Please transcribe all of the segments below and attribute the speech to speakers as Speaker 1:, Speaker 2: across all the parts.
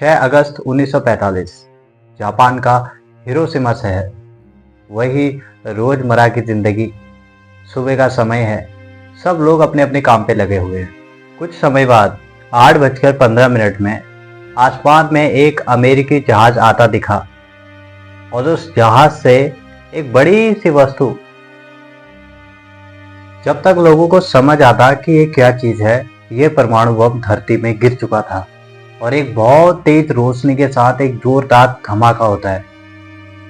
Speaker 1: 6 अगस्त 1945 Japan का Hiroshima शहर। वही रोजमर्रा की जिंदगी। सुबह का समय है, सब लोग अपने अपने काम पे लगे हुए हैं। कुछ समय बाद 8:15 में आसमान में एक अमेरिकी जहाज आता दिखा और उस जहाज से एक बड़ी सी वस्तु। जब तक लोगों को समझ आता कि ये क्या चीज है, ये परमाणु बम धरती में गिर चुका था और एक बहुत तेज रोशनी के साथ एक जोरदार धमाका होता है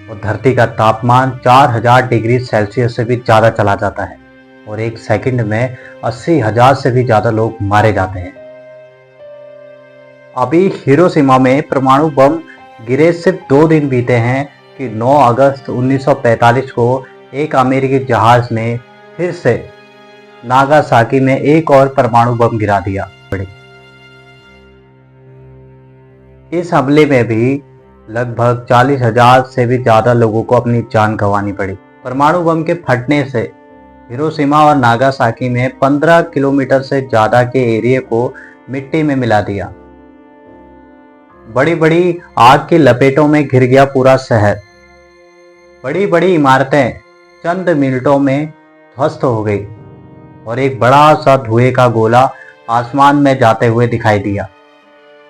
Speaker 1: और धरती का तापमान 4000 डिग्री सेल्सियस से भी ज्यादा चला जाता है और एक सेकंड में 80,000 से भी ज्यादा लोग मारे जाते हैं। अभी हिरोशिमा में परमाणु बम गिरे सिर्फ 2 दिन बीते हैं कि 9 अगस्त 1945 को एक अमेरिकी जहाज ने फिर से नागासाकी में एक और परमाणु बम गिरा दिया। इस हमले में भी लगभग 40,000 से भी ज्यादा लोगों को अपनी जान गंवानी पड़ी। परमाणु बम के फटने से हिरोशिमा और नागासाकी में 15 किलोमीटर से ज्यादा के एरिया को मिट्टी में मिला दिया। बड़ी बड़ी आग की लपेटों में घिर गया पूरा शहर। बड़ी बड़ी इमारतें चंद मिनटों में ध्वस्त हो गई और एक बड़ा सा धुएं का गोला आसमान में जाते हुए दिखाई दिया,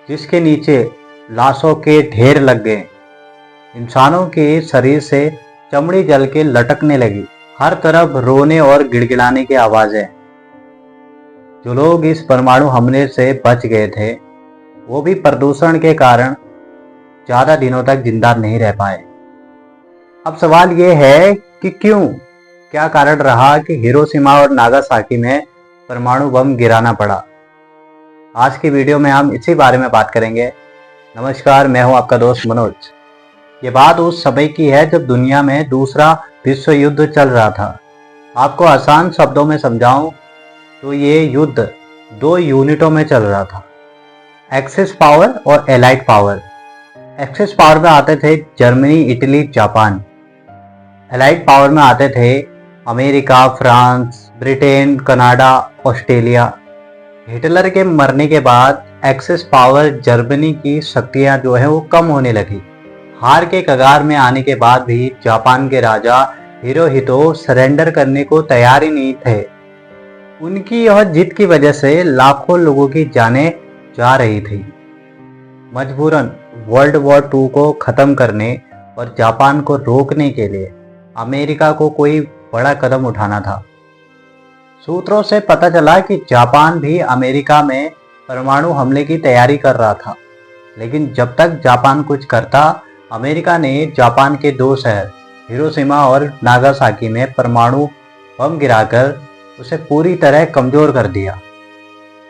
Speaker 1: जिसके नीचे लाशों के ढेर लग गए। इंसानों के शरीर से चमड़ी जल के लटकने लगी। हर तरफ रोने और गिड़गिड़ाने की आवाजें। जो लोग इस परमाणु हमले से बच गए थे, वो भी प्रदूषण के कारण ज्यादा दिनों तक जिंदा नहीं रह पाए। अब सवाल ये है कि क्यों, क्या कारण रहा कि हिरोशिमा और नागासाकी में परमाणु बम गिराना पड़ा। आज की वीडियो में हम इसी बारे में बात करेंगे। नमस्कार, मैं हूं आपका दोस्त मनोज। ये बात उस समय की है जब दुनिया में दूसरा विश्व युद्ध चल रहा था। आपको आसान शब्दों में समझाऊं तो ये युद्ध 2 यूनिटों में चल रहा था, एक्सिस पावर और एलाइड पावर। एक्सिस पावर में आते थे Germany, Italy, Japan. Allied power में आते थे America, France, Britain, Canada, Australia. Hitler के मरने के बाद एक्सिस पावर जर्मनी की शक्तियां जो है वो कम होने लगी। हार के कगार में आने के बाद भी जापान के राजा हिरोहितो सरेंडर करने को तैयार ही नहीं थे। उनकी यह जिद की वजह से लाखों लोगों की जानें जा रही थी। मजबूरन वर्ल्ड वॉर 2 को खत्म करने और जापान को रोकने के लिए अमेरिका को कोई बड़ा कदम उठाना था। सूत्रों से पता चला कि जापान भी अमेरिका में परमाणु हमले की तैयारी कर रहा था, लेकिन जब तक जापान कुछ करता, अमेरिका ने जापान के 2 शहर हिरोशिमा और नागासाकी में परमाणु बम गिराकर उसे पूरी तरह कमजोर कर दिया।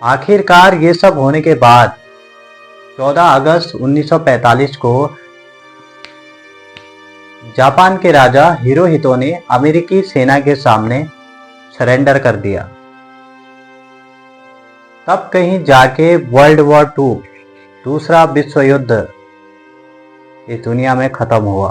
Speaker 1: आखिरकार ये सब होने के बाद 14 अगस्त 1945 को जापान के राजा हिरोहितो ने अमेरिकी सेना के सामने सरेंडर कर दिया। तब कहीं जाके वर्ल्ड वॉर 2, दूसरा विश्व युद्ध इस दुनिया में खत्म हुआ।